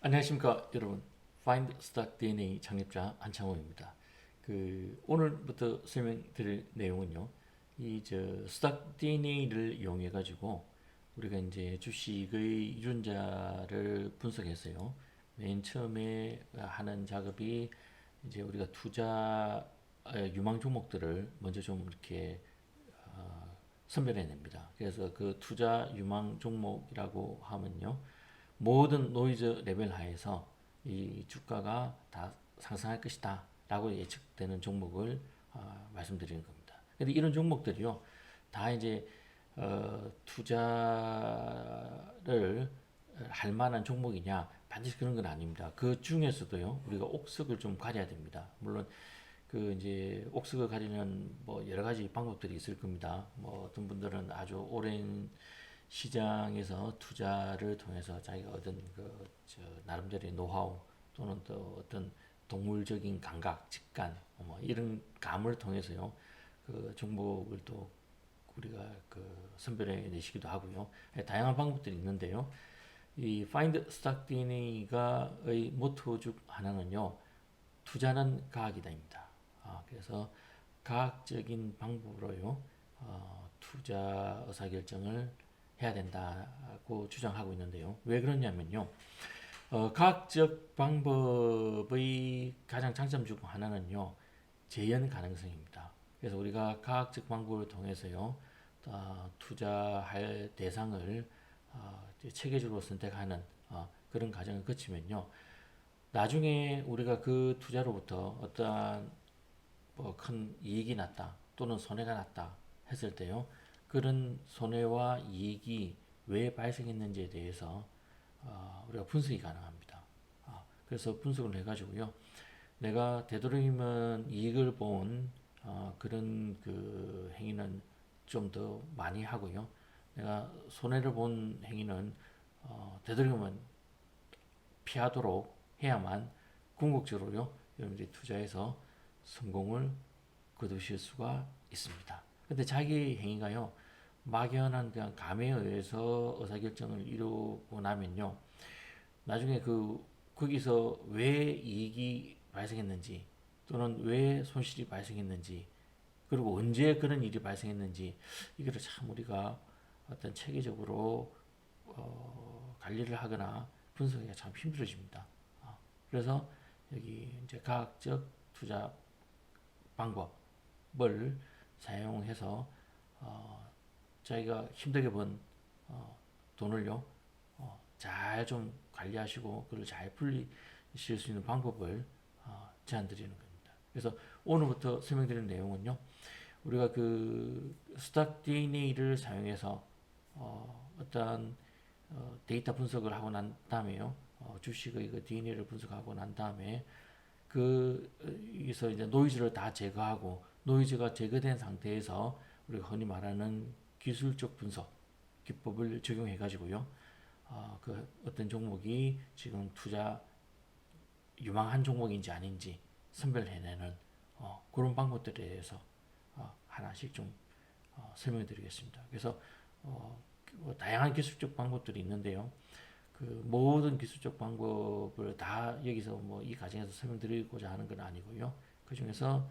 안녕하십니까 여러분. Find Stock DNA 창립자 한창호입니다. 오늘부터 설명드릴 내용은요. Stock DNA를 이용해 가지고 우리가 이제 주식의 유전자를 분석했어요. 맨 처음에 하는 작업이 이제 우리가 투자 유망 종목들을 먼저 좀 이렇게 선별해냅니다. 그래서 그 투자 유망 종목이라고 하면요. 모든 노이즈 레벨 하에서 이 주가가 다 상승할 것이다 라고 예측되는 종목을 말씀드리는 겁니다. 근데 이런 종목들이요. 다 이제 투자를 할 만한 종목이냐 반드시 그런 건 아닙니다. 그 중에서도요. 우리가 옥석을 좀 가려야 됩니다. 물론 그 이제 옥석을 가리는 뭐 여러 가지 방법들이 있을 겁니다. 뭐 어떤 분들은 아주 오랜 시장에서 투자를 통해서 자기가 얻은 나름대로의 노하우 또는 또 어떤 동물적인 감각, 직관, 뭐 이런 감을 통해서요. 그 종목을 또 우리가 선별해 내시기도 하고요. 다양한 방법들이 있는데요. 이 Find Stock DNA가의 모토 중 하나는요. 투자는 과학이다입니다. 그래서 과학적인 방법으로요. 투자 의사결정을 해야 된다고 주장하고 있는데요. 왜 그러냐면요. 과학적 방법의 가장 장점 중 하나는요. 재현 가능성입니다. 그래서 우리가 과학적 방법을 통해서요. 투자할 대상을 체계적으로 선택하는 그런 과정을 거치면요. 나중에 우리가 그 투자로부터 어떠한 뭐큰 이익이 났다 또는 손해가 났다 했을 때요. 그런 손해와 이익이 왜 발생했는지에 대해서 우리가 분석이 가능합니다. 그래서 분석을 해가지고요. 내가 되도록이면 이익을 본 그런 그 행위는 좀 더 많이 하고요. 내가 손해를 본 행위는 되도록이면 피하도록 해야만 궁극적으로요. 여러분들이 투자해서 성공을 거두실 수가 있습니다. 근데 자기 행위가요. 막연한 그냥 감에 의해서 의사결정을 이루고 나면요. 나중에 거기서 왜 이익이 발생했는지 또는 왜 손실이 발생했는지 그리고 언제 그런 일이 발생했는지 이거를 참 우리가 어떤 체계적으로 관리를 하거나 분석하기가 참 힘들어집니다. 그래서 여기 이제 과학적 투자 방법을 사용해서 자기가 힘들게 번 돈을요 잘 좀 관리하시고 그걸 잘 풀리실 수 있는 방법을 제안 드리는 겁니다. 그래서 오늘부터 설명드리는 내용은요 우리가 그 스탁 DNA를 사용해서 어떤 데이터 분석을 하고 난 다음에요 주식의 그 DNA를 분석하고 난 다음에 여기서 이제 노이즈를 다 제거하고 노이즈가 제거된 상태에서 우리가 흔히 말하는 기술적 분석 기법을 적용해 가지고요. 그 어떤 종목이 지금 투자 유망한 종목인지 아닌지 선별해내는 그런 방법들에 대해서 하나씩 좀 설명드리겠습니다. 그래서 다양한 기술적 방법들이 있는데요. 그 모든 기술적 방법을 다 여기서 뭐 이 과정에서 설명드리고자 하는 건 아니고요. 그 중에서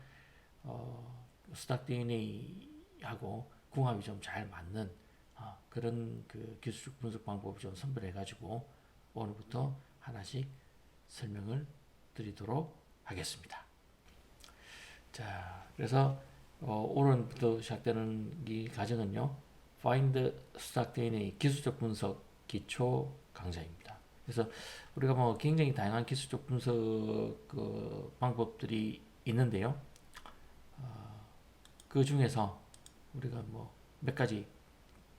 스탁 DNA하고 궁합이 좀 잘 맞는 그런 그 기술적 분석 방법을 좀 선별해가지고 오늘부터 하나씩 설명을 드리도록 하겠습니다. 자, 그래서 오늘부터 시작되는 이 과정은요. Find Stock DNA 기술적 분석 기초 강좌입니다. 그래서 우리가 뭐 굉장히 다양한 기술적 분석 방법들이 있는데요. 그 중에서 우리가 뭐 몇 가지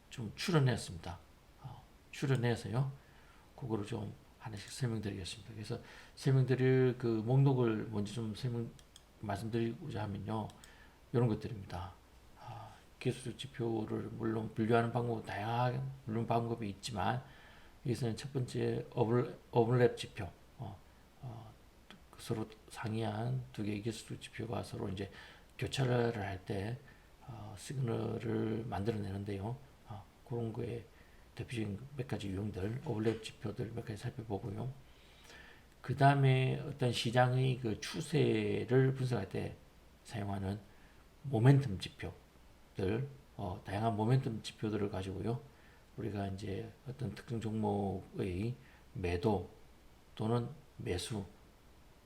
좀 추려냈습니다. 추려내서요. 그거를 좀 하나씩 설명드리겠습니다. 그래서 설명드릴 그 목록을 먼저 좀 말씀드리고자 하면요. 이런 것들입니다. 기술적 지표를 물론 분류하는 방법은 다양한 물론 방법이 있지만 여기서는 첫 번째 오버랩 지표 서로 상이한 두 개의 기술적 지표가 서로 이제 교차를 할 때 시그널을 만들어내는데요. 그런 거에 대표적인 몇 가지 유형들 오버랩 지표들 몇 가지 살펴보고요. 그 다음에 어떤 시장의 그 추세를 분석할 때 사용하는 모멘텀 지표들, 다양한 모멘텀 지표들을 가지고요. 우리가 이제 어떤 특정 종목의 매도 또는 매수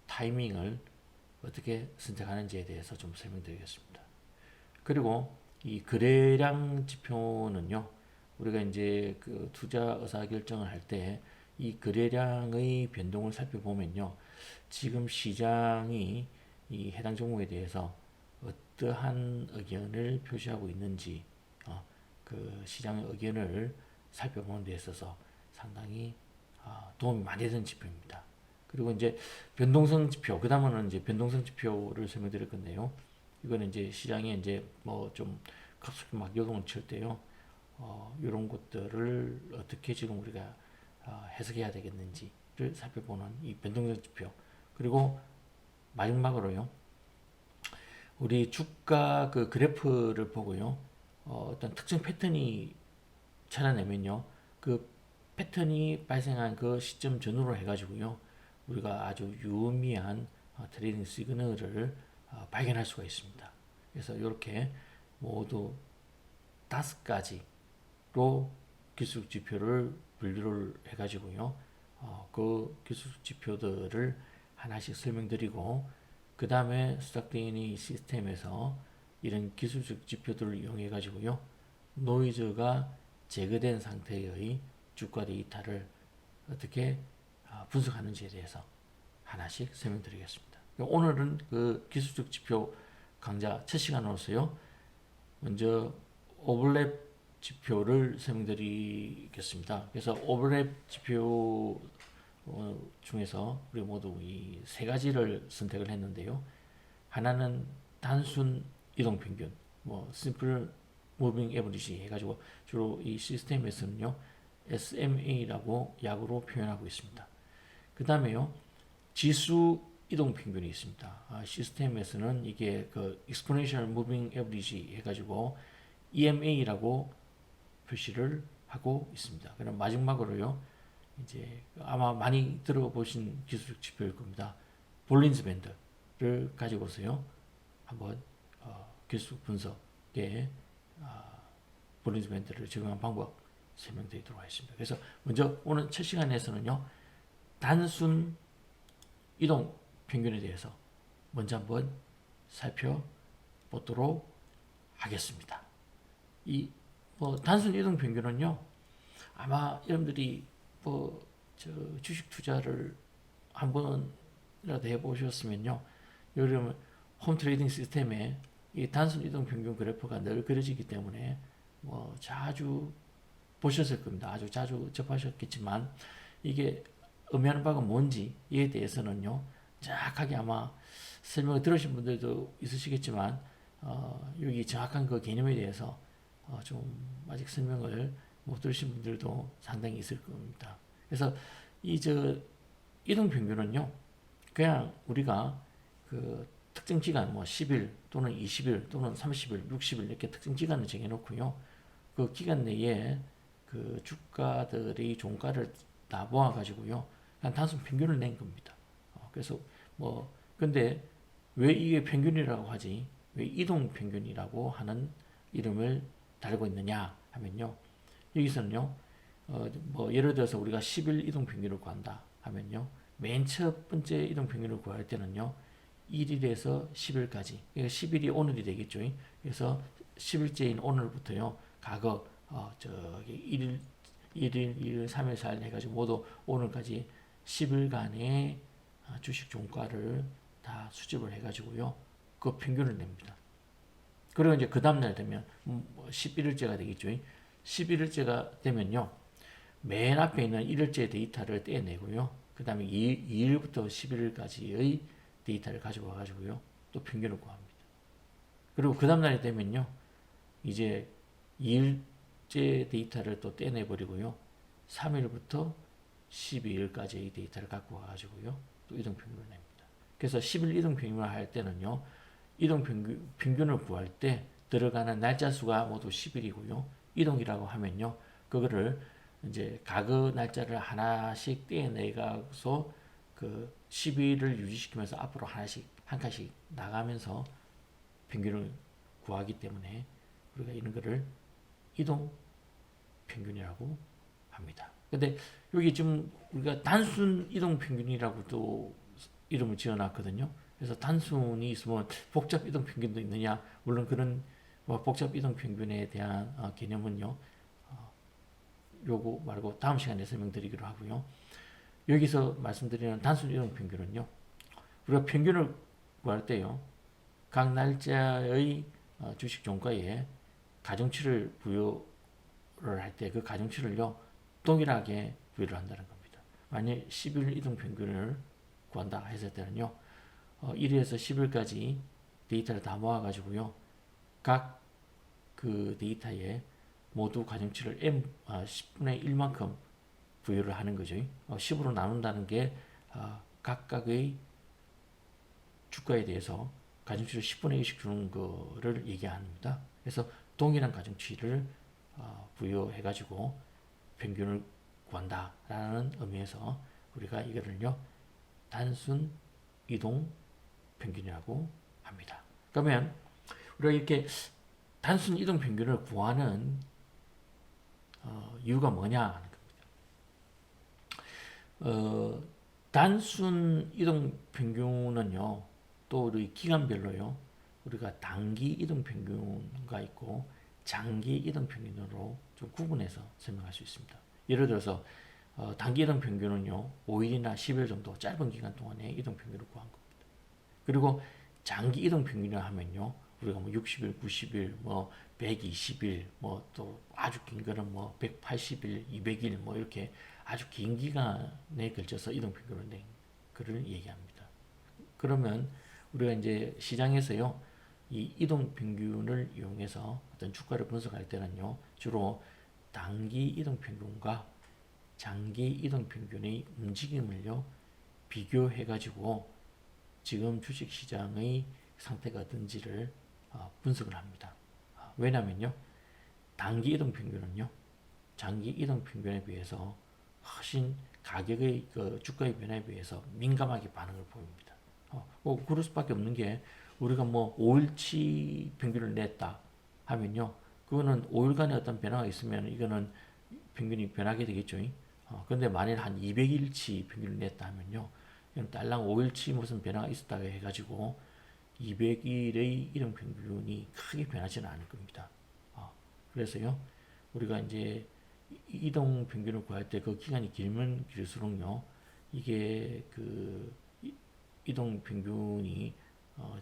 타이밍을 어떻게 선택하는지에 대해서 좀 설명드리겠습니다. 그리고 이 거래량 지표는요, 우리가 이제 그 투자 의사 결정을 할 때 이 거래량의 변동을 살펴보면요, 지금 시장이 이 해당 종목에 대해서 어떠한 의견을 표시하고 있는지, 그 시장의 의견을 살펴보는 데 있어서 상당히 도움이 많이 되는 지표입니다. 그리고 이제 변동성 지표, 그 다음은 이제 변동성 지표를 설명드릴 건데요. 이거는 이제 시장에 이제 뭐 좀 급속히 막 요동을 칠 때요. 이런 것들을 어떻게 지금 우리가 해석해야 되겠는지를 살펴보는 이 변동성 지표. 그리고 마지막으로요. 우리 주가 그 그래프를 보고요. 어떤 특정 패턴이 찾아내면요. 그 패턴이 발생한 그 시점 전후로 해가지고요. 우리가 아주 유의미한 트레이딩 시그널을 발견할 수가 있습니다. 그래서 이렇게 모두 5가지로 기술적 지표를 분류를 해가지고요. 그 기술적 지표들을 하나씩 설명드리고 그 다음에 스탁데이니 시스템에서 이런 기술적 지표들을 이용해 가지고요. 노이즈가 제거된 상태의 주가 데이터를 어떻게 분석하는지에 대해서 하나씩 설명드리겠습니다. 오늘은 그 기술적 지표 강좌 첫 시간으로서요. 먼저 오버랩 지표를 설명드리겠습니다. 그래서 오버랩 지표 중에서 우리 모두 이 세 가지를 선택을 했는데요. 하나는 단순 이동 평균, 뭐 심플 무빙 에버리지 해가지고 주로 이 시스템에서는요 SMA라고 약으로 표현하고 있습니다. 그 다음에요 지수 이동 평균이 있습니다. 시스템에서는 이게 그 exponential moving average 해가지고 EMA라고 표시를 하고 있습니다. 그럼 마지막으로요 이제 아마 많이 들어보신 기술적 지표일 겁니다. 볼린즈 밴드를 가지고서요 한번 기술 분석에 볼린즈 밴드를 적용한 방법 설명드리도록 하겠습니다. 그래서 먼저 오늘 첫 시간에서는요 단순 이동 평균에 대해서 먼저 한번 살펴보도록 하겠습니다. 이 뭐 단순 이동 평균은요 아마 여러분들이 뭐 주식 투자를 한 번이라도 해보셨으면요 여러분 홈 트레이딩 시스템에 이 단순 이동 평균 그래프가 늘 그려지기 때문에 뭐 자주 보셨을 겁니다. 아주 자주 접하셨겠지만 이게 의미하는 바가 뭔지에 대해서는요 정확하게 아마 설명을 들으신 분들도 있으시겠지만 여기 정확한 그 개념에 대해서 좀 아직 설명을 못 들으신 분들도 상당히 있을 겁니다. 그래서 이 이동 평균은요 그냥 우리가 그 특정 기간 뭐 10일 또는 20일 또는 30일, 60일 이렇게 특정 기간을 정해놓고요. 그 기간 내에 그 주가들의 종가를 다 모아가지고요. 그냥 단순 평균을 낸 겁니다. 그래서 뭐 근데 왜 이게 평균이라고 하지? 왜 이동 평균이라고 하는 이름을 달고 있느냐 하면요. 여기서는요. 뭐 예를 들어서 우리가 10일 이동 평균을 구한다 하면요. 맨 첫 번째 이동 평균을 구할 때는요. 1일에서 10일까지. 그러니까 10일이 오늘이 되겠죠. 그래서 10일째인 오늘부터요. 과거 저기 1일, 1일, 2일, 3일, 4일 해가지고 모두 오늘까지 10일간의 주식 종가를 다 수집을 해가지고요. 그 평균을 냅니다. 그리고 이제 그 다음날 되면 11일째가 되겠죠. 11일째가 되면요. 맨 앞에 있는 1일째 데이터를 떼내고요. 그 다음에 2일부터 11일까지의 데이터를 가지고 와가지고요. 또 평균을 구합니다. 그리고 그 다음날이 되면요. 이제 2일째 데이터를 또 떼내버리고요. 3일부터 12일까지의 데이터를 갖고 와가지고요. 또 이동평균을 냅니다. 그래서 10일 이동평균을 할 때는요. 평균을 구할 때 들어가는 날짜 수가 모두 10일이고요. 이동이라고 하면요. 그거를 이제 과거 날짜를 하나씩 떼내가서 그 10일을 유지시키면서 앞으로 하나씩 한 칸씩 나가면서 평균을 구하기 때문에 우리가 이런 거를 이동 평균이라고 합니다. 근데 여기 지금 우리가 단순 이동 평균이라고도 이름을 지어놨거든요. 그래서 단순이 있으면 복잡 이동 평균도 있느냐? 물론 그런 뭐 복잡 이동 평균에 대한 개념은요. 요거 말고 다음 시간에 설명드리기로 하고요. 여기서 말씀드리는 단순 이동 평균은요. 우리가 평균을 구할 때요. 각 날짜의 주식 종가에 가중치를 부여를 할 때 그 가중치를요. 동일하게 부여를 한다는 겁니다. 만약 10일 이동 평균을 구한다 했을 때는요. 1일에서 10일까지 데이터를 다 모아가지고요. 각 그 데이터에 모두 가중치를 10분의 1만큼 부여를 하는 거죠. 10으로 나눈다는 게 각각의 주가에 대해서 가중치를 10분의 1씩 주는 거를 얘기합니다. 그래서 동일한 가중치를 부여해가지고 평균을 구한다라는 의미에서 우리가 이거를요 단순 이동 평균이라고 합니다. 그러면 우리가 이렇게 단순 이동 평균을 구하는 이유가 뭐냐 하는 겁니다. 단순 이동 평균은요 또 우리 기간별로요 우리가 단기 이동 평균가 있고 장기 이동 평균으로 좀 구분해서 설명할 수 있습니다. 예를 들어서 단기 이동 평균은요 5일이나 10일 정도 짧은 기간 동안에 이동 평균을 구한 겁니다. 그리고 장기 이동 평균을 하면요 우리가 뭐 60일, 90일, 뭐 120일, 뭐 또 아주 긴 거는 뭐 180일, 200일 뭐 이렇게 아주 긴 기간에 걸쳐서 이동 평균을 낸 거를 얘기합니다. 그러면 우리가 이제 시장에서요 이 이동 평균을 이용해서 어떤 주가를 분석할 때는요 주로 단기 이동 평균과 장기 이동 평균의 움직임을요 비교해 가지고 지금 주식 시장의 상태가 어떤지를 분석을 합니다. 왜냐면요 단기 이동 평균은요 장기 이동 평균에 비해서 훨씬 가격의 그 주가의 변화에 비해서 민감하게 반응을 보입니다. 그럴 수밖에 없는 게 우리가 뭐 5일치 평균을 냈다 하면요 그거는 5일간의 어떤 변화가 있으면 이거는 평균이 변하게 되겠죠. 근데 만일 한 200일치 평균을 냈다 하면요 딸랑 5일치 무슨 변화가 있었다고 해가지고 200일의 이동 평균이 크게 변하지는 않을 겁니다. 그래서요 우리가 이제 이동 평균을 구할 때 그 기간이 길면 길수록요 이게 그 이동 평균이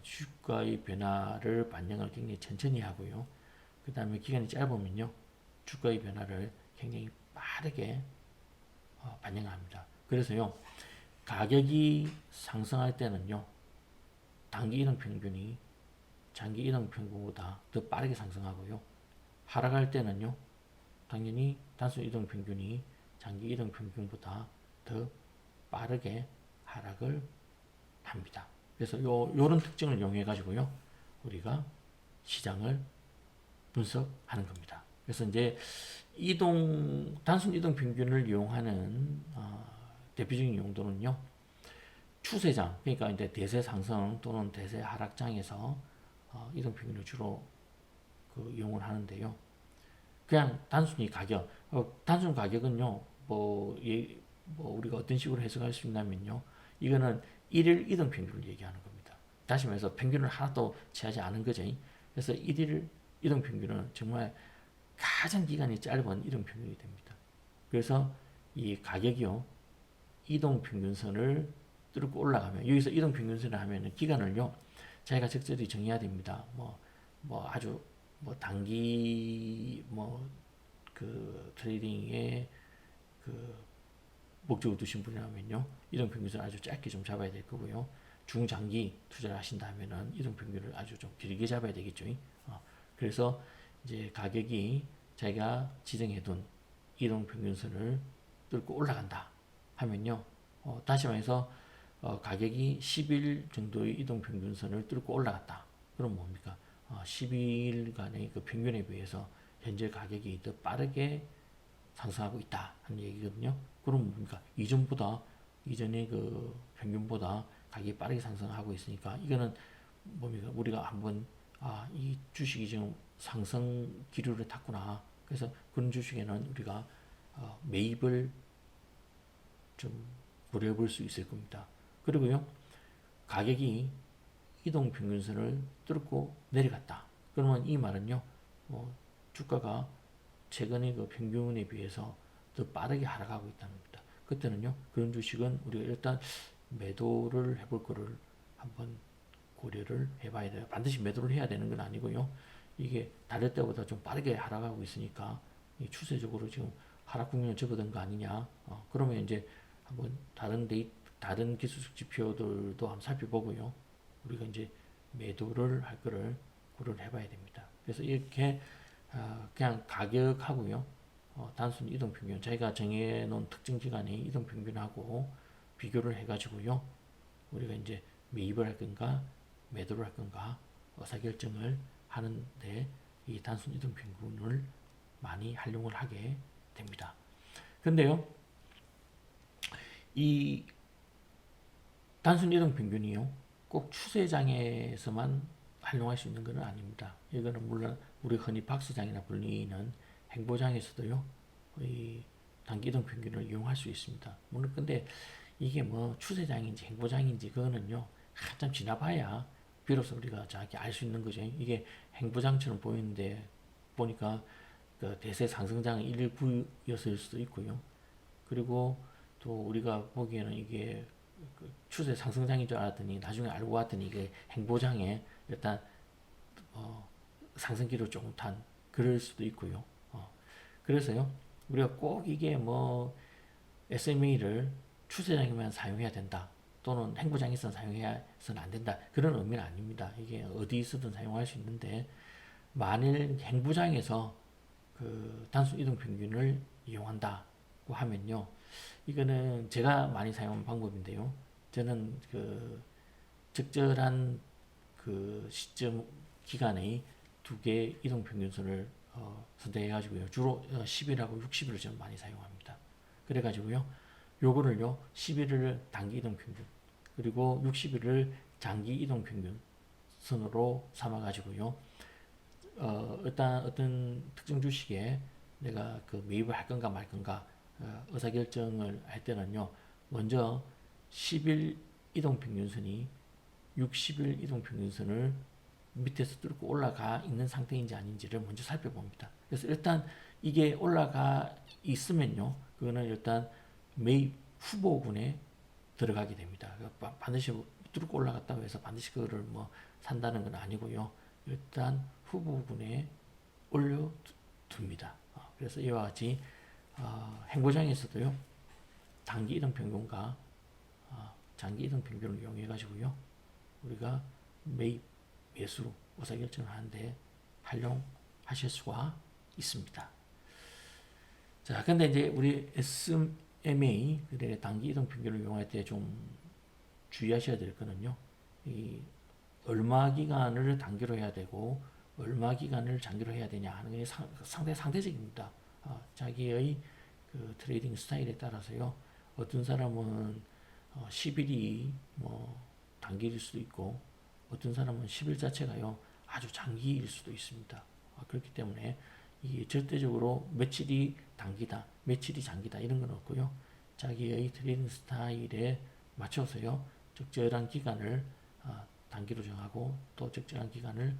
주가의 변화를 반영을 굉장히 천천히 하고요. 그 다음에 기간이 짧으면요 주가의 변화를 굉장히 빠르게 반영합니다. 그래서요 가격이 상승할 때는요 단기 이동 평균이 장기 이동 평균보다 더 빠르게 상승하고요. 하락할 때는요 당연히 단순 이동 평균이 장기 이동 평균보다 더 빠르게 하락을 합니다. 그래서 요런 특징을 이용해 가지고요 우리가 시장을 분석하는 겁니다. 그래서 이제 단순 이동 평균을 이용하는 대표적인 용도는요 추세장 그러니까 이제 대세 상승 또는 대세 하락장에서 이동 평균을 주로 이용을 하는데요. 그냥 단순히 가격, 단순 가격은요, 뭐 우리가 어떤 식으로 해석할 수 있냐면요, 이거는 일일 이동 평균을 얘기하는 겁니다. 다시 말해서 평균을 하나도 취하지 않은 거죠. 그래서 일일 이동 평균은 정말 가장 기간이 짧은 이동 평균이 됩니다. 그래서 이 가격이요, 이동 평균선을 뚫고 올라가면, 여기서 이동 평균선을 하면은 기간을요, 자기가 적절히 정해야 됩니다. 아주 단기 트레이딩에 목적을 두신 분이라면요 이동 평균을 아주 짧게 좀 잡아야 될 거고요. 중장기 투자를 하신다 하면은 이동 평균을 아주 좀 길게 잡아야 되겠죠. 그래서 이제 가격이 자기가 지정해둔 이동 평균선을 뚫고 올라간다 하면요 다시 말해서 가격이 10일 정도의 이동 평균선을 뚫고 올라갔다. 그럼 뭡니까? 12일간의 그 평균에 비해서 현재 가격이 더 빠르게 상승하고 있다 하는 얘기거든요. 그럼 뭡니까? 이전보다 이전에 그 평균보다 가격이 빠르게 상승하고 있으니까 이거는 뭡니까? 우리가 한번 이 주식이 지금 상승 기류를 탔구나. 그래서 그런 주식에는 우리가 매입을 좀 고려해 볼 수 있을 겁니다. 그리고요, 가격이 이동평균선을 뚫고 내려갔다. 그러면 이 말은요, 주가가 최근의 그 평균에 비해서 더 빠르게 하락하고 있다는 겁니다. 그때는요, 그런 주식은 우리가 일단 매도를 해볼 거를 한번 고려를 해봐야 돼요. 반드시 매도를 해야 되는 건 아니고요. 이게 다를 때보다 좀 빠르게 하락하고 있으니까 추세적으로 지금 하락 국면에 접어든 거 아니냐. 그러면 이제 한번 다른 기술적 지표들도 한번 살펴보고요. 우리가 이제 매도를 할 거를 고려를 해봐야 됩니다. 그래서 이렇게 그냥 가격하고요. 단순 이동평균, 저희가 정해놓은 특정 기간의 이동평균하고 비교를 해가지고요. 우리가 이제 매입을 할 건가, 매도를 할 건가, 의사결정을 하는데 이 단순 이동평균을 많이 활용을 하게 됩니다. 근데요, 이 단순 이동평균이요, 꼭 추세장에서만 활용할 수 있는 것은 아닙니다. 이거는 물론 우리 흔히 박스장이나 불리는 행보장에서도요, 이 단기 이동평균을 이용할 수 있습니다. 물론 근데 이게 뭐 추세장인지 행보장인지 그거는요, 한참 지나봐야 비로소 우리가 정확히 알 수 있는 거죠. 이게 행보장처럼 보이는데 보니까 그 대세 상승장은 119였을 수도 있고요. 그리고 또 우리가 보기에는 이게 그 추세 상승장인 줄 알았더니 나중에 알고 봤더니 이게 행보장에 일단 상승기로 조금 탄 그럴 수도 있고요. 그래서요, 우리가 꼭 이게 뭐 SMA를 추세장에만 사용해야 된다. 또는 행보장에서 사용해서는 안 된다. 그런 의미는 아닙니다. 이게 어디서든 사용할 수 있는데, 만일 행보장에서 그 단순 이동 평균을 이용한다고 하면요. 이거는 제가 많이 사용하는 방법인데요. 저는 그 적절한 그 시점 기간의 두 개의 이동 평균선을 선택해가지고요. 주로 10일하고 60일을 저는 많이 사용합니다. 그래가지고요. 요거를요. 11을 단기 이동 평균 그리고 60일을 장기 이동 평균 선으로 삼아가지고요. 일단 어떤 특정 주식에 내가 그 매입을 할 건가 말 건가 의사결정을 할 때는요. 먼저 10일 이동평균선이 60일 이동평균선을 밑에서 뚫고 올라가 있는 상태인지 아닌지를 먼저 살펴봅니다. 그래서 일단 이게 올라가 있으면요. 그거는 일단 매입 후보군에 들어가게 됩니다. 반드시 뚫고 올라갔다고 해서 반드시 그거를 뭐 산다는 건 아니고요. 일단 후보군에 올려둡니다. 그래서 이와 같이 행보장에서도요. 단기 이동 평균과 장기 이동 평균을 이용해 가지고요. 우리가 매입, 매수, 의사결정을 하는데 활용하실 수가 있습니다. 자, 근데 이제 우리 SMA, 그래 단기 이동 평균을 이용할 때 좀 주의하셔야 될 거는요. 이 얼마 기간을 단기로 해야 되고 얼마 기간을 장기로 해야 되냐 하는 게 상당히 상대적입니다. 자기의 그 트레이딩 스타일에 따라서요. 어떤 사람은 10일이 뭐 단기일 수도 있고 어떤 사람은 10일 자체가요. 아주 장기일 수도 있습니다. 그렇기 때문에 이게 절대적으로 며칠이 단기다, 며칠이 장기다 이런 건 없고요. 자기의 트레이딩 스타일에 맞춰서요. 적절한 기간을 단기로 정하고 또 적절한 기간을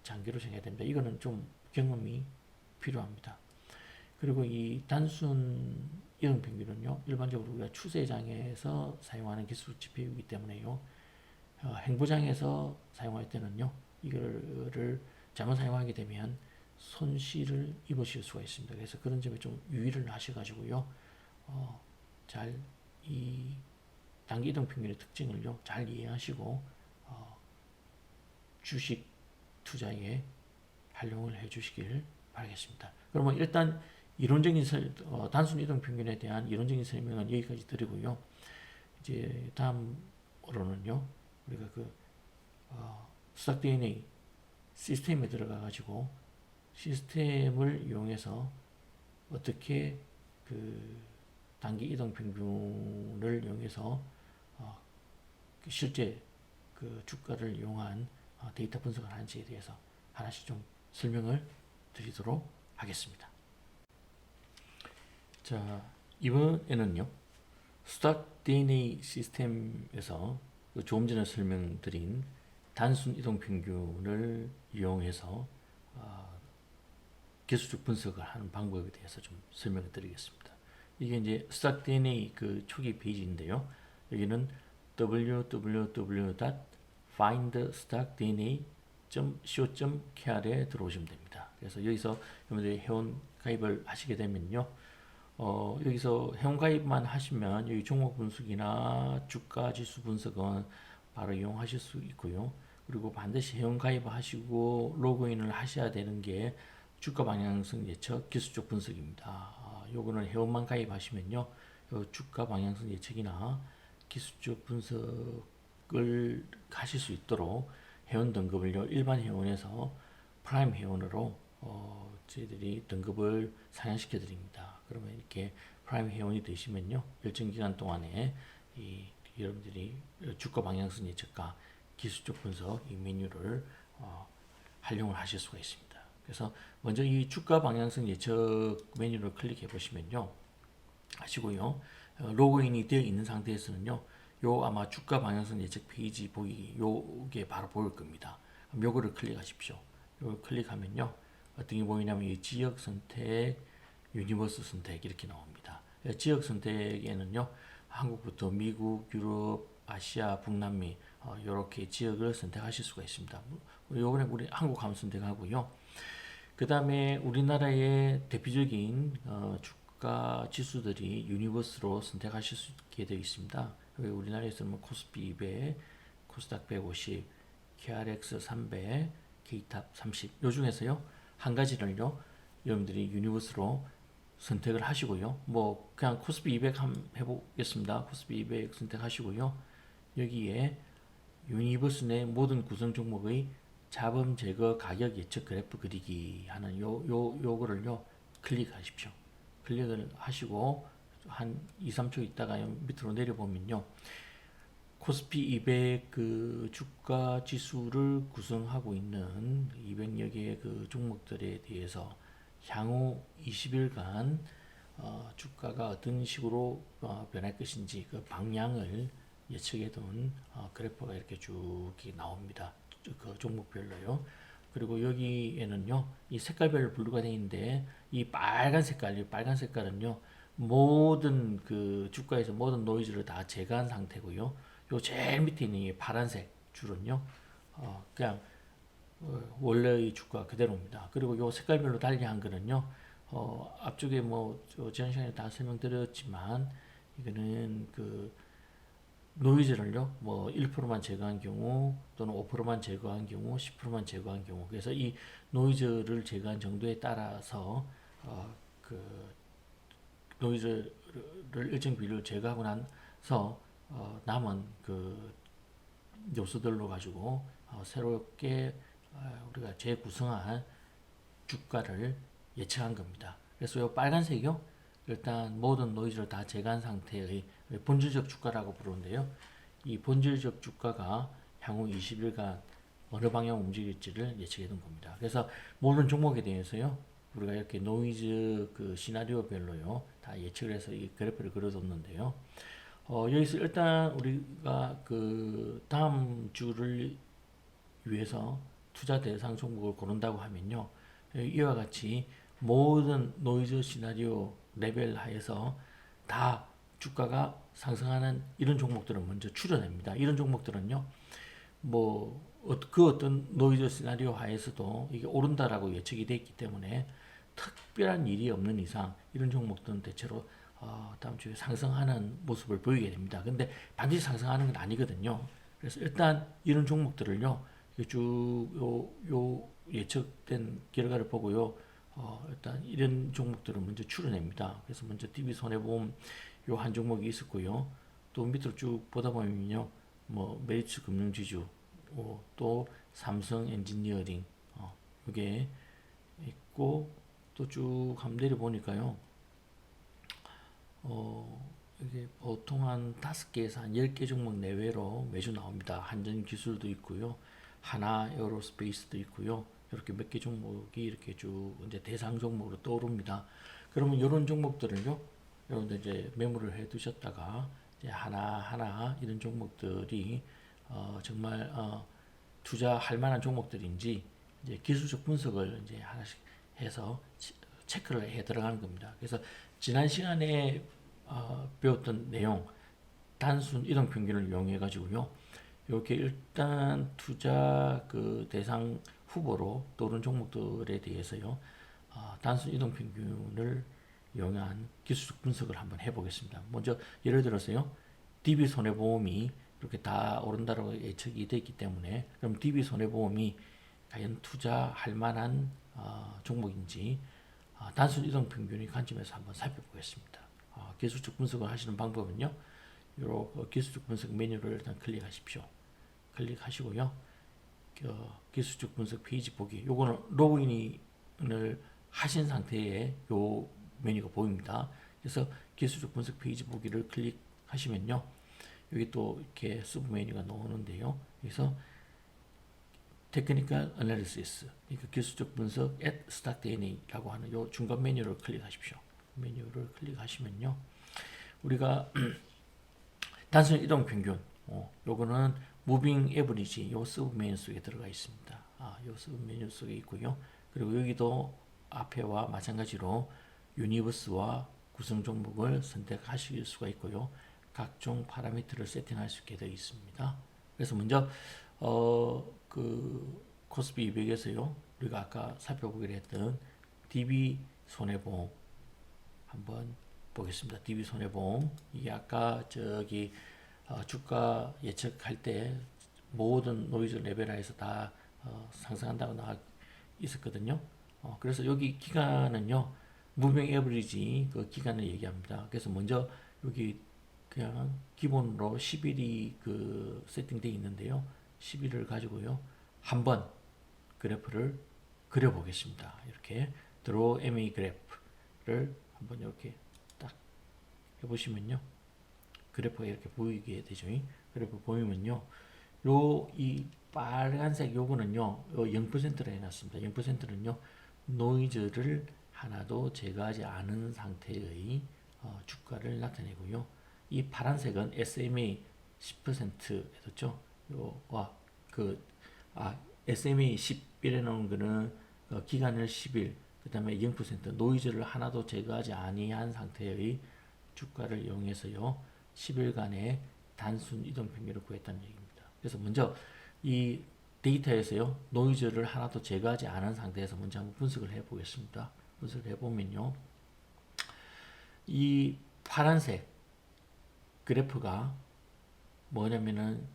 장기로 정해야 됩니다. 이거는 좀 경험이 필요합니다. 그리고 이 단순 이동 평균은요, 일반적으로 우리가 추세장에서 사용하는 기술 지표이기 때문에요, 행보장에서 사용할 때는요, 이거를 잘못 사용하게 되면 손실을 입으실 수가 있습니다. 그래서 그런 점에 좀 유의를 하셔가지고요, 잘 이 단기 이동 평균의 특징을요, 잘 이해하시고 주식 투자에 활용을 해주시길 바라겠습니다. 그러면 일단 이론적인 단순 이동 평균에 대한 이론적인 설명은 여기까지 드리고요. 이제 다음으로는요, 우리가 그 스탁 DNA 시스템에 들어가 가지고 시스템을 이용해서 어떻게 그 단기 이동 평균을 이용해서 실제 그 주가를 이용한 데이터 분석을 하는지에 대해서 하나씩 좀 설명을 드리도록 하겠습니다. 자, 이번에는요, 스탁 DNA 시스템에서 조금 전에 설명드린 단순 이동 평균을 이용해서 기술적 분석을 하는 방법에 대해서 좀 설명을 드리겠습니다. 이게 이제 스탁 DNA 그 초기 페이지인데요. 여기는 www.findstackdna.co.kr에 들어오시면 됩니다. 그래서 여기서 여러분들이 회원 가입을 하시게 되면요. 여기서 회원 가입만 하시면 여기 종목 분석이나 주가 지수 분석은 바로 이용하실 수 있고요. 그리고 반드시 회원 가입을 하시고 로그인을 하셔야 되는 게 주가 방향성 예측 기술적 분석입니다. 요거는 회원만 가입하시면요. 요 주가 방향성 예측이나 기술적 분석을 하실 수 있도록 회원 등급을요. 일반 회원에서 프라임 회원으로 저희들이 등급을 상향시켜 드립니다. 그러면 이렇게 프라임 회원이 되시면요. 일정 기간 동안에 여러분들이 주가 방향성 예측과 기술적 분석 이 메뉴를 활용을 하실 수가 있습니다. 그래서 먼저 이 주가 방향성 예측 메뉴를 클릭해 보시면요. 하시고요. 로그인이 되어 있는 상태에서는요. 요 아마 주가 방향성 예측 페이지 요게 바로 보일 겁니다. 그럼 요거를 클릭하십시오. 요걸 클릭하면요. 어떤 게 보이냐면 이 지역 선택, 유니버스 선택 이렇게 나옵니다. 지역 선택에는요. 한국부터 미국, 유럽, 아시아, 북남미 이렇게 지역을 선택하실 수가 있습니다. 요번에 우리 한국 한번 선택하고요. 그 다음에 우리나라의 대표적인 주가 지수들이 유니버스로 선택하실 수 있게 되어 있습니다. 우리나라에서는 코스피 200, 코스닥 150, KRX 300, K탑 30. 요 중에서요 한 가지를요 여러분들이 유니버스로 선택을 하시고요. 뭐 그냥 코스피 200 한번 해보겠습니다. 코스피 200 선택하시고요. 여기에 유니버스 내 모든 구성 종목의 자본 제거 가격 예측 그래프 그리기 하는 요거를요 클릭하십시오. 클릭을 하시고 한 2, 3초 있다가 밑으로 내려보면요. 코스피 200 그 주가 지수를 구성하고 있는 200여 개의 그 종목들에 대해서 향후 20일간 주가가 어떤 식으로 변할 것인지 그 방향을 예측해둔 그래프가 이렇게 쭉 나옵니다. 그 종목별로요. 그리고 여기에는요, 이 색깔별로 분류가 되어 있는데, 이 빨간 색깔은요, 모든 그 주가에서 모든 노이즈를 다 제거한 상태고요. 요 제일 밑에 있는 이 파란색 줄은요, 그냥 원래의 주가 그대로입니다. 그리고 요 색깔별로 달리한 거는요, 앞쪽에 뭐 지난 시간에 다 설명드렸지만 이거는 그 노이즈를요, 뭐 1%만 제거한 경우 또는 5%만 제거한 경우, 10%만 제거한 경우, 그래서 이 노이즈를 제거한 정도에 따라서 그 노이즈를 일정 비율 제거하고 나서 남은 그 요소들로 가지고 새롭게 우리가 재구성한 주가를 예측한 겁니다. 그래서 이 빨간색이요. 일단 모든 노이즈를 다 제거한 상태의 본질적 주가라고 부르는데요. 이 본질적 주가가 향후 20일간 어느 방향 움직일지를 예측해 둔 겁니다. 그래서 모든 종목에 대해서요. 우리가 이렇게 노이즈 그 시나리오별로요. 다 예측을 해서 이 그래프를 그려뒀는데요. 여기서 일단 우리가 그 다음 주를 위해서 투자 대상 종목을 고른다고 하면요. 이와 같이 모든 노이즈 시나리오 레벨 하에서 다 주가가 상승하는 이런 종목들은 먼저 추려냅니다. 이런 종목들은요. 뭐 그 어떤 노이즈 시나리오 하에서도 이게 오른다라고 예측이 되어 있기 때문에 특별한 일이 없는 이상 이런 종목들은 대체로 다음 주에 상승하는 모습을 보이게 됩니다. 근데 반드시 상승하는 건 아니거든요. 그래서 일단 이런 종목들을요. 요 예측된 결과를 보고요. 일단 이런 종목들을 먼저 추려냅니다. 그래서 먼저 DB손해보험 요 한 종목이 있었고요. 또 밑으로 쭉 보다 보면요. 뭐 메리츠 금융지주, 또 삼성 엔지니어링, 이게 있고 또 쭉 한번 내려 보니까요. 이게 보통 한 5개에서 한 10개 종목 내외로 매주 나옵니다. 한전 기술도 있고요. 하나 에어로스페이스도 있고요. 이렇게 몇 개 종목이 이렇게 쭉 이제 대상 종목으로 떠오릅니다. 그러면 이런 종목들을요, 여러분들 이제 메모를 해 두셨다가 이제 하나하나 이런 종목들이 정말 투자할 만한 종목들인지 이제 기술적 분석을 이제 하나씩 해서 체크를 해 들어가는 겁니다. 그래서 지난 시간에 배웠던 내용, 단순 이동 평균을 이용해 가지고요. 이렇게 일단 투자 그 대상 후보로 떠오른 종목들에 대해서요. 단순 이동 평균을 이용한 기술적 분석을 한번 해보겠습니다. 먼저 예를 들어서요. DB 손해보험이 이렇게 다 오른다고 예측이 되기 때문에 그럼 DB 손해보험이 과연 투자할 만한 종목인지 단순 이동 평균의 관점에서 한번 살펴보겠습니다. 기술적 분석을 하시는 방법은요. 요 기술적 분석 메뉴를 일단 클릭하십시오. 클릭하시고요. 기술적 분석 페이지 보기. 요거는 로그인을 하신 상태에 요 메뉴가 보입니다. 그래서 기술적 분석 페이지 보기를 클릭하시면요. 여기 또 이렇게 서브 메뉴가 나오는데요. 그래서 테크니컬 애널리시스, 그러니까 기술적 분석 at 스탁 DNA라고 하는 요 중간 메뉴를 클릭하십시오. 메뉴를 클릭하시면요. 우리가 단순 이동 평균, 요거는 무빙 에버리지 요 서브 메뉴 속에 들어가 있습니다. 요 서브 메뉴 속에 있고요. 그리고 여기도 앞에와 마찬가지로 유니버스와 구성 종목을 선택하실 수가 있고요. 각종 파라미터를 세팅할 수 있게 되어 있습니다. 그래서 먼저 그 코스피 200에서요. 우리가 아까 살펴보기로 했던 DB 손해보험 한번 보겠습니다. DB 손해보험 이게 아까 저기 주가 예측할 때 모든 노이즈 레벨화에서 다 상승한다고 나와 있었거든요. 그래서 여기 기간은요. 무빙 에버리지 그 기간을 얘기합니다. 그래서 먼저 여기 그냥 기본으로 10일이 그 세팅되어 있는데요. 10일을 가지고요. 한번 그래프를 그려보겠습니다. 이렇게 드로우 MA 그래프를 한번 이렇게 딱 해보시면요. 그래프가 이렇게 보이게 되죠. 그래프 보이면요. 이 빨간색 요거는요. 요 0%로 해놨습니다. 0%는요. 노이즈를 하나도 제거하지 않은 상태의 주가를 나타내고요. 이 파란색은 SMA 10% 해뒀죠. 요와 SMA 10이라는 거는 기간을 10일, 그 다음에 0% 노이즈를 하나도 제거하지 아니한 상태의 주가를 이용해서요. 10일간의 단순 이동 평균을 구했다는 얘기입니다. 그래서 먼저 이 데이터에서요. 노이즈를 하나도 제거하지 않은 상태에서 먼저 한번 분석을 해 보겠습니다. 분석을 해 보면요. 이 파란색 그래프가 뭐냐면은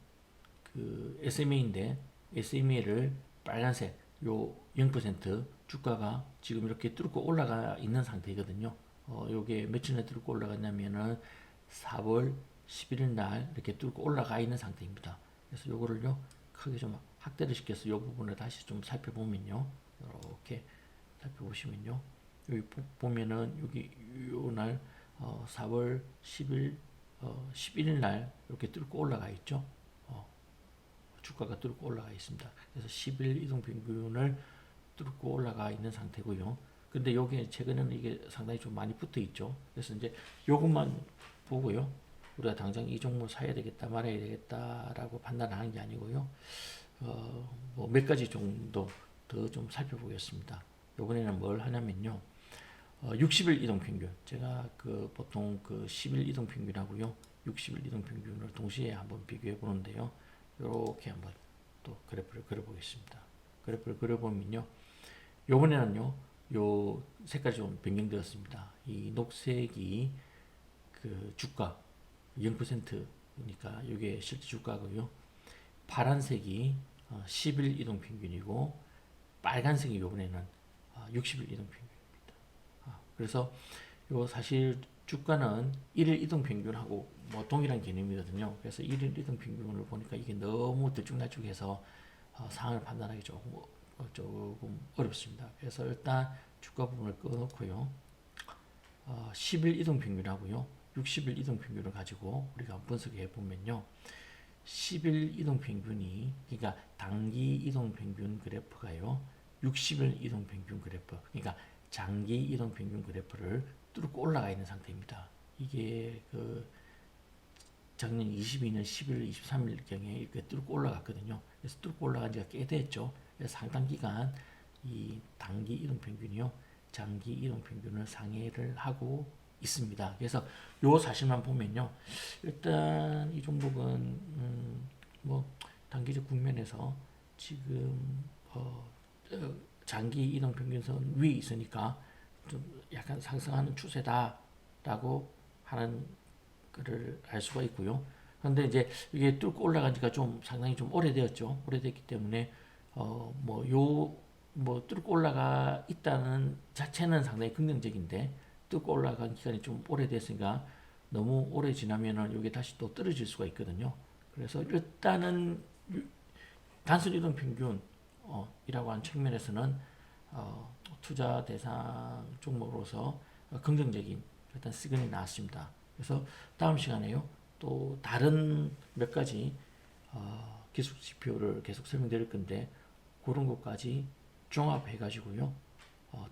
그 SMA인데 SMA를 빨간색 요 0% 주가가 지금 이렇게 뚫고 올라가 있는 상태거든요. 요게 며칠에 뚫고 올라갔냐면은 4월 11일 날 이렇게 뚫고 올라가 있는 상태입니다. 그래서 요거를요 크게 좀 확대를 시켜서 요 부분을 다시 좀 살펴보면요. 이렇게 살펴보시면요. 여기 보면은 여기 요날 4월 10일 11일 날 이렇게 뚫고 올라가 있죠. 주가가 뚫고 올라가 있습니다. 그래서 10일 이동 평균을 뚫고 올라가 있는 상태고요. 근데 여기에 최근에는 이게 상당히 좀 많이 붙어 있죠. 그래서 이제 요것만 보고요. 우리가 당장 이 종목 사야 되겠다, 말아야 되겠다라고 판단하는 게 아니고요. 뭐 몇 가지 정도 더 좀 살펴보겠습니다. 이번에는 뭘 하냐면요. 60일 이동 평균. 제가 그 보통 그 10일 이동 평균하고요. 60일 이동 평균을 동시에 한번 비교해 보는데요. 이렇게 한번 또 그래프를 그려보겠습니다. 그래프를 그려보면요. 요번에는요. 요 색깔이 좀 변경되었습니다. 이 녹색이 그 주가 0%니까 이게 실제 주가고요. 파란색이 10일 이동 평균이고 빨간색이 요번에는 60일 이동 평균입니다. 그래서 요 사실 주가는 1일 이동 평균하고 뭐 동일한 개념이거든요. 그래서 1일 이동 평균을 보니까 이게 너무 들쭉날쭉해서 상황을 판단하기 조금 어렵습니다. 그래서 일단 주가 부분을 꺼놓고요. 10일 이동 평균하고요. 60일 이동평균을 가지고 우리가 분석해 보면요. 10일 이동평균이, 그러니까 단기 이동평균 그래프가요. 60일 이동평균 그래프, 그러니까 장기 이동평균 그래프를 뚫고 올라가 있는 상태입니다. 이게 그 작년 22년 11월 23일경에 이렇게 뚫고 올라갔거든요. 그래서 뚫고 올라간 지가 꽤 됐죠. 그래서 상당 기간 이 단기 이동평균이요. 장기 이동평균을 상회를 하고 있습니다. 그래서 요 사실만 보면요. 일단 이 종목은 뭐 단기적 국면에서 지금 장기 이동평균선 위에 있으니까 좀 약간 상승하는 추세다라고 하는 거를 알 수가 있고요. 그런데 이제 이게 뚫고 올라간 지가 좀 상당히 좀 오래되었죠. 오래됐기 때문에 뭐 뚫고 올라가 있다는 자체는 상당히 긍정적인데 뚫고 올라간 기간이 좀 오래됐으니까 너무 오래 지나면은 이게 다시 또 떨어질 수가 있거든요. 그래서 일단은 단순 이동 평균 이라고 하는 측면에서는 투자 대상 종목으로서 긍정적인 일단 시그널이 나왔습니다. 그래서 다음 시간에요. 또 다른 몇 가지 기술 지표를 계속 설명드릴 건데 그런 것까지 종합해 가지고요.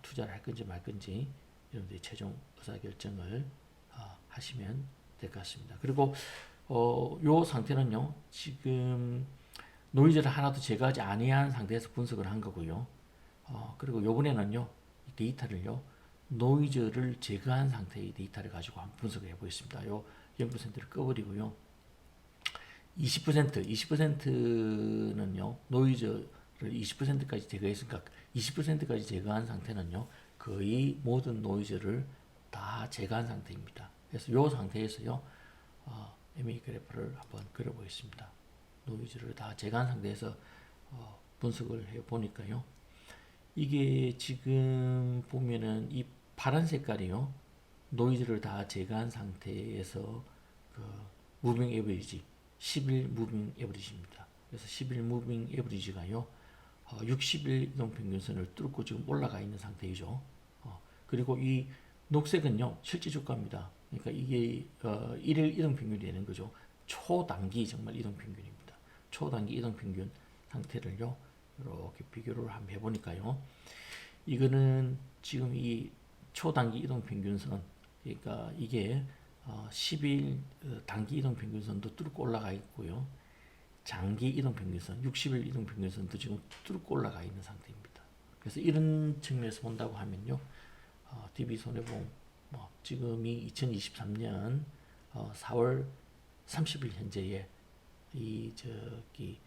투자를 할 건지 말 건지 여러분들이 최종 의사결정을 하시면 될 것 같습니다. 그리고 요 상태는요. 지금 노이즈를 하나도 제거하지 아니한 상태에서 분석을 한 거고요. 그리고 요번에는요. 이 데이터를요. 노이즈를 제거한 상태의 데이터를 가지고 한번 분석을 해보겠습니다. 요 0%를 꺼버리고요. 20%는요. 노이즈를 20%까지 제거했으니까 20%까지 제거한 상태는요. 거의 모든 노이즈를 다 제거한 상태입니다. 그래서 이 상태에서요. MA 그래프를 한번 그려보겠습니다. 노이즈를 다 제거한 상태에서 분석을 해보니까요. 이게 지금 보면은 이 파란 색깔이요. 노이즈를 다 제거한 상태에서 그 무빙 에버리지 10일 무빙 에버리지입니다. 그래서 10일 무빙 에버리지가요. 60일 이동평균선을 뚫고 지금 올라가 있는 상태이죠. 그리고 이 녹색은요. 실제 주가입니다. 그러니까 이게 1일 이동평균이 되는 거죠. 초단기 정말 이동평균입니다. 초단기 이동평균 상태를요. 이렇게 비교를 한번 해보니까요. 이거는 지금 이 초단기 이동평균선, 그러니까 이게 10일 단기 이동평균선도 뚫고 올라가 있고요. 장기 이동평균선, 60일 이동평균선도 지금 뚫고 올라가 있는 상태입니다. 그래서 이런 측면에서 본다고 하면요. DB손해보험 지금이 2023년 4월 30일 현재에 이 저기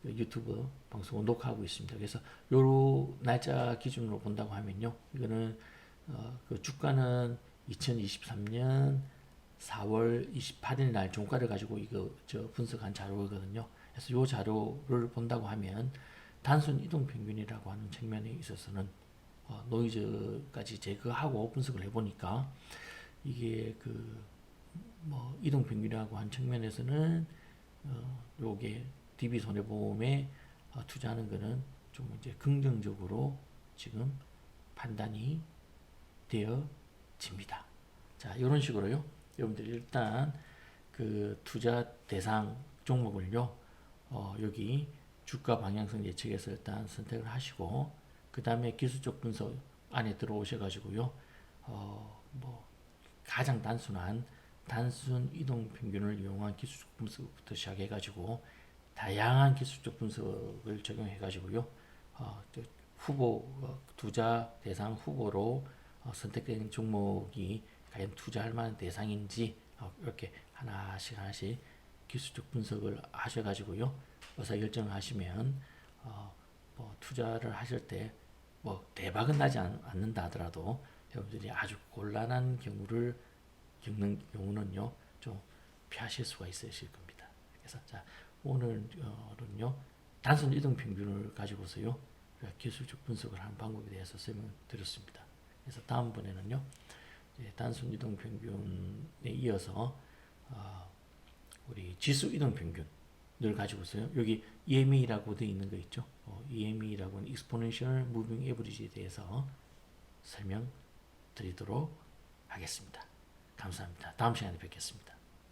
유튜브 방송을 녹화하고 있습니다. 그래서 요 날짜 기준으로 본다고 하면요. 이거는 그 주가는 2023년 4월 28일 날 종가를 가지고 이거 저 분석한 자료거든요. 그래서 요 자료를 본다고 하면 단순 이동 평균이라고 하는 측면에 있어서는 노이즈까지 제거하고 분석을 해보니까 이게 그 뭐 이동 평균이라고 한 측면에서는 요게 DB 손해보험에 투자하는 거는 좀 이제 긍정적으로 지금 판단이 되어집니다. 자, 이런 식으로요. 여러분들 일단 그 투자 대상 종목을요. 여기 주가 방향성 예측에서 일단 선택을 하시고 그 다음에 기술적 분석 안에 들어오셔가지고요. 뭐 가장 단순한 단순 이동 평균을 이용한 기술적 분석부터 시작해가지고 다양한 기술적 분석을 적용해가지고요. 후보 투자 대상 후보로 선택된 종목이 과연 투자할 만한 대상인지 이렇게 하나씩 기술적 분석을 하셔가지고요. 의사결정을 하시면 뭐 투자를 하실 때 뭐 대박은 나지 않는다 하더라도 여러분들이 아주 곤란한 경우를 겪는 경우는요 좀 피하실 수가 있으실 겁니다. 그래서 자 오늘은요 단순 이동 평균을 가지고서요 기술적 분석을 하는 방법에 대해서 설명드렸습니다. 그래서 다음번에는요 단순 이동 평균에 이어서 우리 지수 이동 평균을 가지고서요 여기 EME라고 되어 있는 거 있죠. EME라고 하는 Exponential Moving Average에 대해서 설명드리도록 하겠습니다. 감사합니다. 다음 시간에 뵙겠습니다.